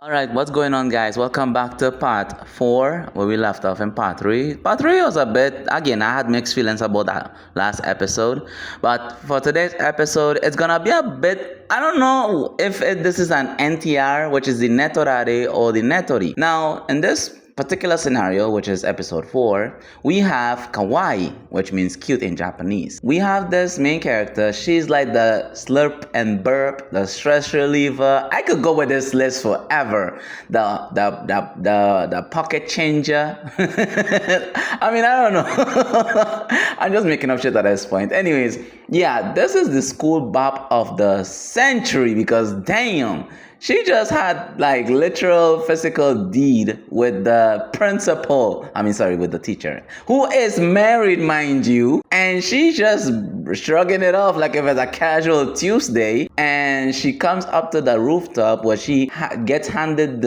All right, what's going on, guys? Welcome back to part four, where we left off in part three. Part three was a bit, again, I had mixed feelings about that last episode. But for today's episode, it's gonna be a bit, I don't know if this is an NTR, which is the Netorare or the Netori. Now, in this particular scenario, which is episode 4, we have Kawaii, which means cute in Japanese. We have this main character. She's like the slurp and burp, the stress reliever. I could go with this list forever. The pocket changer. I mean, I don't know. I'm just making up shit at this point. Anyways, yeah, this is the school bop of the century because damn, she just had like literal physical deed with the principal. With the teacher, who is married, mind you, and she's just shrugging it off like if it's a casual Tuesday. And she comes up to the rooftop where she gets handed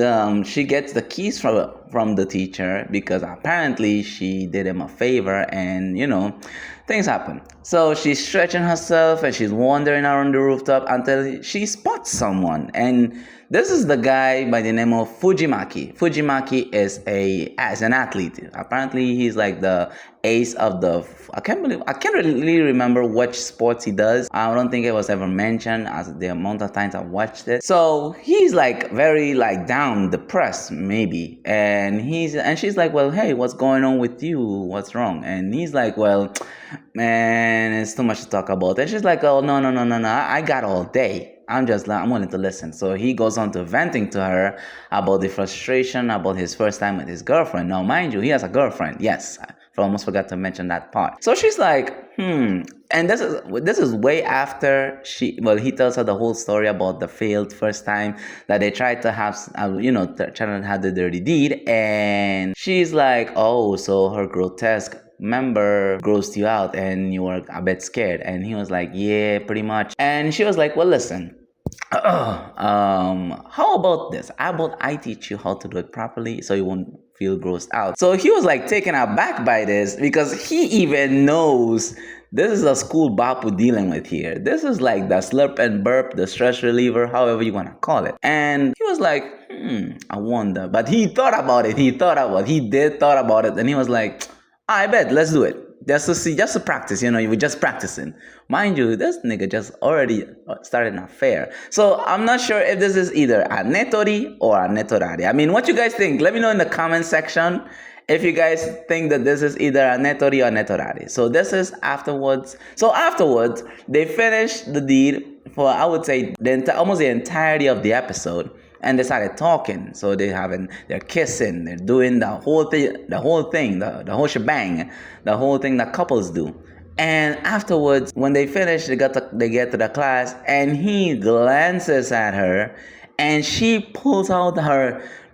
she gets the keys from the teacher because apparently she did him a favor, and things happen. So she's stretching herself and she's wandering around the rooftop until she spots someone. And this is the guy by the name of Fujimaki. Fujimaki is an athlete. Apparently he's like the ace of the I can't really remember which sports he does. I don't think it was ever mentioned as the amount of times I watched it. So he's like very like down, depressed maybe. And she's like, well, hey, what's going on with you? What's wrong? And he's like, well, man, it's too much to talk about. And she's like, oh, no, I got all day. I'm willing to listen. So he goes on to venting to her about the frustration about his first time with his girlfriend. Now, mind you, he has a girlfriend. Yes, I almost forgot to mention that part. So she's like, and this is way after he tells her the whole story about the failed first time that they tried to have, trying to have the dirty deed. And she's like, oh, so her grotesque member grossed you out and you were a bit scared. And he was like, yeah, pretty much. And she was like, well, listen, how about this? How about I teach you how to do it properly so you won't feel grossed out? So he was like taken aback by this because he even knows this is a school bop we're dealing with here. This is like the slurp and burp, the stress reliever, however you want to call it. And he was like, I wonder. But he thought about it. He did thought about it. And he was like, I bet, let's do it. Just to practice, you were just practicing. Mind you, this nigga just already started an affair. So I'm not sure if this is either a netori or a netorari. I mean, what you guys think? Let me know in the comment section if you guys think that this is either a netori or netorari. So this is afterwards. So afterwards, they finished the deed for, I would say, almost the entirety of the episode. And they started talking. So they're kissing, they're doing the whole shebang, the whole thing that couples do. And afterwards, when they finish, they get to the class, and he glances at her, and she pulls out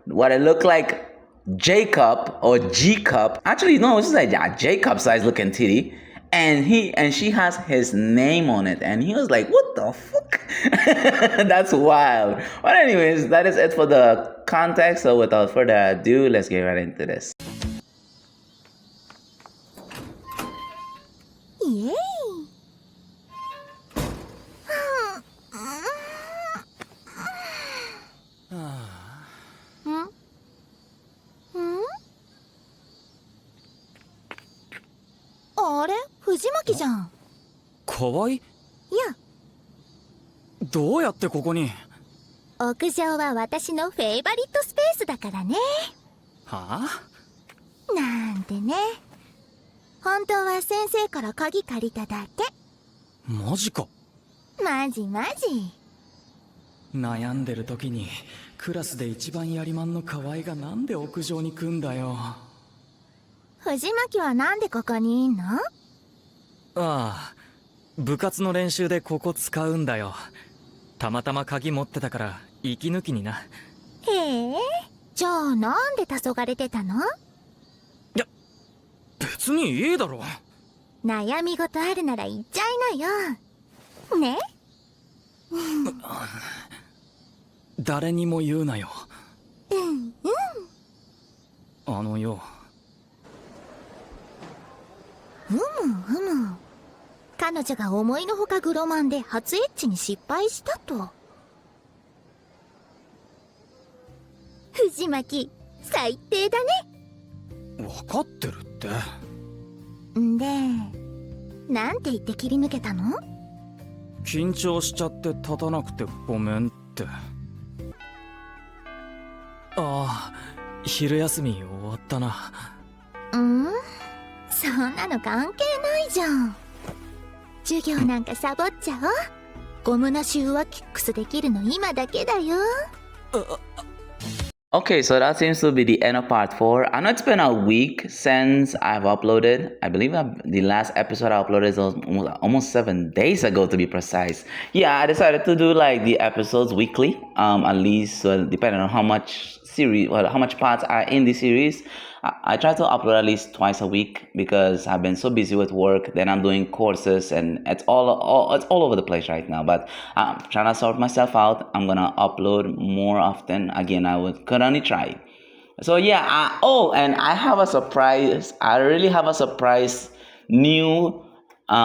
what it looked like J cup or G cup. Actually, no, it's like a J cup size looking titty. And she has his name on it, and he was like, what the fuck? That's wild. But anyways, that is it for the context. So without further ado, let's get right into this. Yay! Hmm? Hmm? あれ藤巻じゃん。河合？いや、どうやってここに？屋上は私のフェイバリットスペースだからね。はあ？なんてね。本当は先生から鍵借りただけ。マジか。マジ。悩んでる時にクラスで一番やりまんの河合がなんで屋上に来んだよ。藤巻はなんでここにいんの？ああ、部活の練習でここ使うんだよ。たまたま鍵持ってたから息抜きにな。へえ、じゃあなんで黄昏てたの？いや、別にいいだろ。悩み事あるなら言っちゃいなよ。ね？誰にも言うなよ。あのよ。彼女が思いのほかグロマンで初エッチに失敗したと。藤巻最低だね。分かってるって。んでなんて言って切り抜けたの？緊張しちゃって立たなくてごめんって。ああ、昼休み終わったな。そんなの関係ないじゃん。授業なんかサボっちゃおう。ゴムなし上キックスできるの今だけだよ。Okay, so that seems to be the end of part 4. I know it's been a week since I've uploaded. I believe the last episode I uploaded was almost 7 days ago, to be precise. Yeah, I decided to do like the episodes weekly, at least depending on how much how much parts are in the series. I try to upload at least twice a week because I've been so busy with work. Then I'm doing courses and it's all over the place right now. But I'm trying to sort myself out. I'm gonna upload more often. Again, could only try. So yeah. And I have a surprise. I really have a surprise new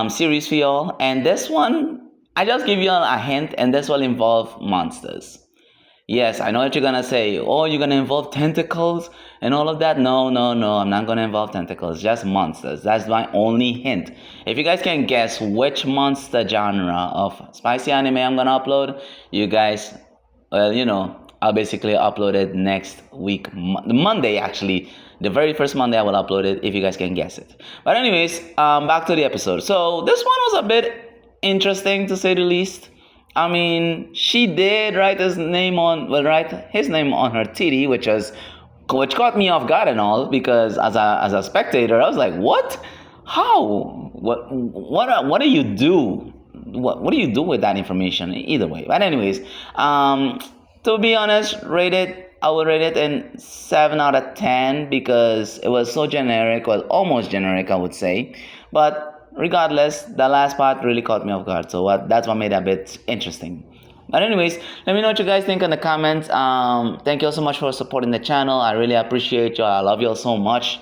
series for y'all. And this one, I just give you a hint, and this will involve monsters. Yes, I know what you're gonna say. Oh, you're gonna involve tentacles and all of that. No, I'm not gonna involve tentacles. Just monsters. That's my only hint. If you guys can guess which monster genre of spicy anime I'm gonna upload, you guys, I'll basically upload it next week, Monday actually. The very first Monday I will upload it if you guys can guess it. But anyways, back to the episode. So this one was a bit interesting to say the least. I mean, she did write his name on her titty, which caught me off guard and all, because as a spectator, I was like, what? How? What do you do? What do you do with that information? Either way. But anyways, to be honest, I would rate it in 7 out of 10 because it was so generic, well, almost generic, I would say. But regardless, the last part really caught me off guard, so that's what made it a bit interesting. But anyways, let me know what you guys think in the comments. Thank you all so much for supporting the channel. I really appreciate y'all. I love y'all so much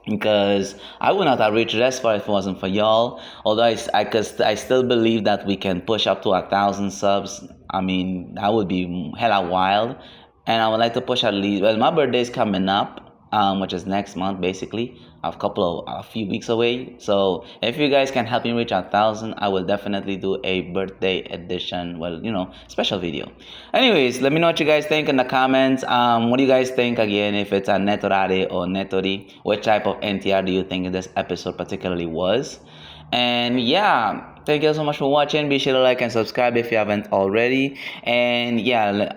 because I would not have reached this far if it wasn't for y'all. Although I still believe that we can push up to 1,000 subs. I mean, that would be hella wild. And I would like to push at least, well, my birthday is coming up, which is next month, basically a few weeks away. So if you guys can help me reach 1,000, I will definitely do a birthday edition, special video. Anyways, let me know what you guys think in the comments. What do you guys think, again, if it's a netorare or netori? Which type of NTR do you think this episode particularly was? And yeah, thank you so much for watching. Be sure to like and subscribe if you haven't already. And yeah,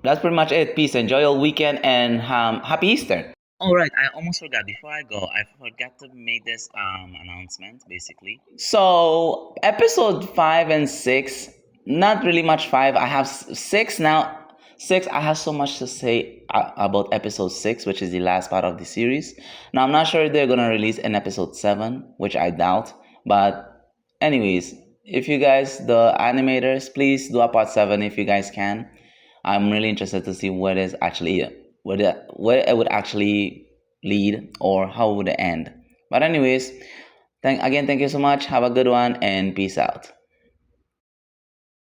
that's pretty much it. Peace. Enjoy your weekend and happy Easter. All right, I almost forgot. Before I go, I forgot to make this announcement, basically. So, episode 5 and 6, not really much 5. I have 6 now. 6, I have so much to say about episode 6, which is the last part of the series. Now, I'm not sure if they're going to release an episode 7, which I doubt. But anyways, if you guys, the animators, please do a part 7 if you guys can. I'm really interested to see where it would actually lead or how it would end. But anyways, thank you so much. Have a good one and peace out.